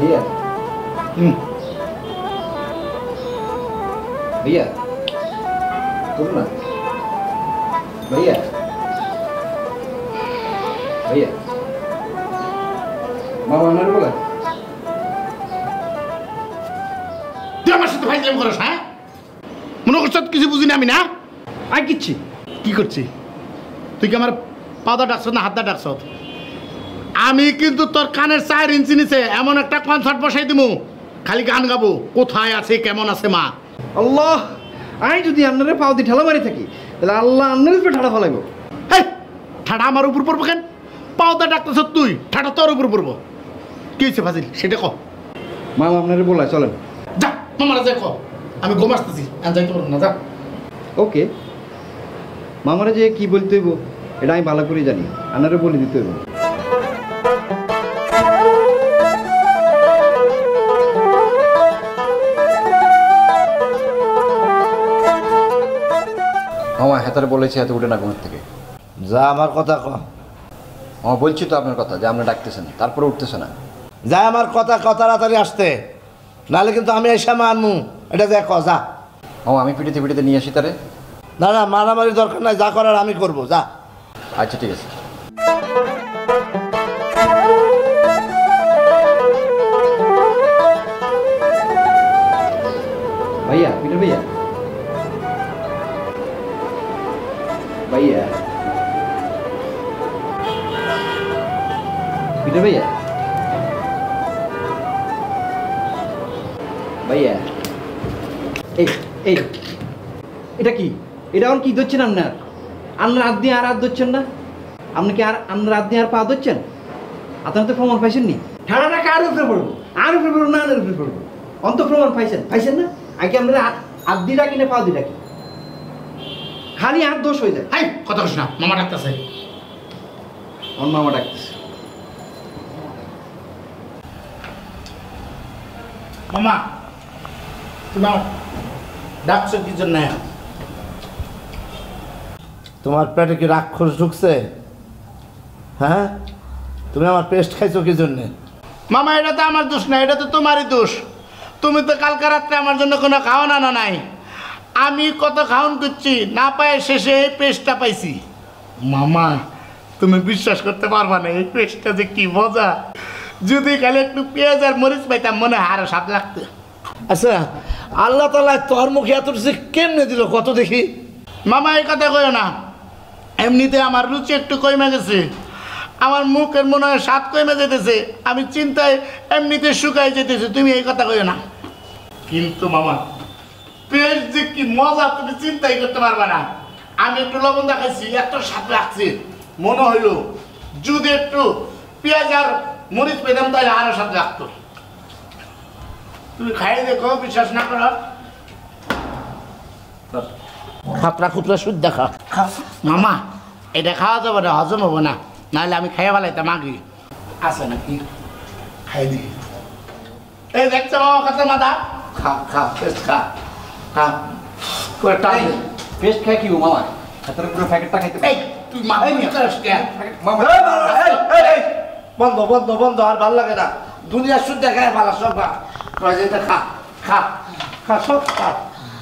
भैया भैया तुम ना भैया भैया मामा ने बोला তুই আমার সাথে ফাইজলাম করছ হ্যাঁ মনে করছ কিছু বুঝি না আমি না আই কিচ্ছি কি করছি তুই কি আমার পাদা ডাকছ না হাতটা ডাকছ আমি কিন্তু তোর কানের 4 ইঞ্চি নিচে এমন একটা কনসার্ট বসাই দিমু খালি গান গাবো কোথায় আছে কেমন আছে মা আল্লাহ আই যদি আপনারে পাও দি ঠেলা মারি থাকি তাহলে আল্লাহ আপনার উপরে ঠাড়া ফলাইব হেই ঠাড়া আমার উপর পড়বো কেন পাওদা ডাকতেছ তুই ঠাড়া তোর উপর পড়বো কি হয়েছে ফাজিল সেটা ক মামা আপনারে বলা চলেন যা মামারা যা ক আমি ঘুম আসতেছি আর যাইতে পারবো না যা ওকে মামারা যে কি বলতে হইব এটা আমি ভালো করে জানি আপনারে বলে দিতে হইব মামা হেতারে বলেছি এত উঠে না ঘুমের থেকে যা আমার কথা ক মামা বলছি তো আপনার কথা যে আপনি ডাকতেছেন তারপরে উঠতেছে না যা আমার কথা তাড়াতাড়ি আসতে নাহলে কিন্তু আমি এসে মানমু এটা দেখ যা মামা আমি পিটিতে পিটিতে নিয়ে আসি তারে না না মারামারি দরকার নাই যা করার আমি করব যা আচ্ছা ঠিক আছে भैया पीटर भैया भैया पीटर भैया भैया এটা কি এটা এখন কি ধরছেন আপনার আপনার হাত দিয়ে আর হাত ধরছেন না আপনি কি আর আপনার হাত দিয়ে আর পা ধরছেন আপনার তো প্রমাণ পাইছেন নি ঠাড়াটা কার উপরে পড়বো আর উপরে পড়বো না আর উপরে পড়বো অন্ত প্রমাণ পাইছেন না আগে আমরা হাত দিয়ে রাখি না পা দিয়ে রাখি খালি হাত দোষ হয়ে যায় হাই কথা কস না মামা ডাকতেছে অন্য মামা ডাকতেছে মামা তুমি ডাকছো কি জন্য তোমার পেটে কি রাক্ষস ঢুকছে হ্যাঁ তুমি আমার পেস্ট খাইছো কি জন্যে মামা এটা তো আমার দোষ না এটা তো তোমারই দোষ তুমি তো কালকে রাত্রে আমার জন্য কোনো খাওয়ান আনা নাই আমি কত খাওয়ান করছি না পায়ে শেষে এই পেস্টটা পাইছি মামা তুমি বিশ্বাস করতে পারবা না এই পেস্টটা যে কি মজা যদি খালি একটু পেঁয়াজ আর মরিচ পাইতাম মনে হয় আরো স্বাদ লাগতো আচ্ছা আল্লাহ তাআলা তোর মুখে এত কেমনে দিল কত দেখি মামা এই কথা কইও না এমনিতে আমার রুচি একটু কমে গেছে আমার মুখের মনে হয় স্বাদ কমে যেতেছে আমি চিন্তায় এমনিতে শুকাই যেতেছে তুমি এই কথা কইও না কিন্তু মামা পেস্ট যে কি মজা তুমি চিন্তাই করতে পারবে না আমি একটু লবণ দেখাইছি এত স্বাদ লাগছে মনে হইলো যদি একটু পেঁয়াজ আর মরিচ পেতাম তাহলে আরো স্বাদ লাগতো তুমি খাই দেখো বিশ্বাস না করো খাপড়া খুপড়া শুদ্ধ খা মামা এটা খাওয়া যাবে না হজম হবো না নাহলে আমি খাইয়া ফেলাইতাম আগে আছে নাকি খাই দিই এই দেখছো মামা কত মাথা খা খা পেস্ট খা খা পেস্ট খাই কি মামা হাতের পুরো প্যাকেটটা খাইতে এই তুই মাথা নিয়ে আসছিস কেন মামা বন্ধ বন্ধ বন্ধ আর ভাল লাগে না দুনিয়া শুদ্ধ খায় ভালো সব খা খা খা খা সব খা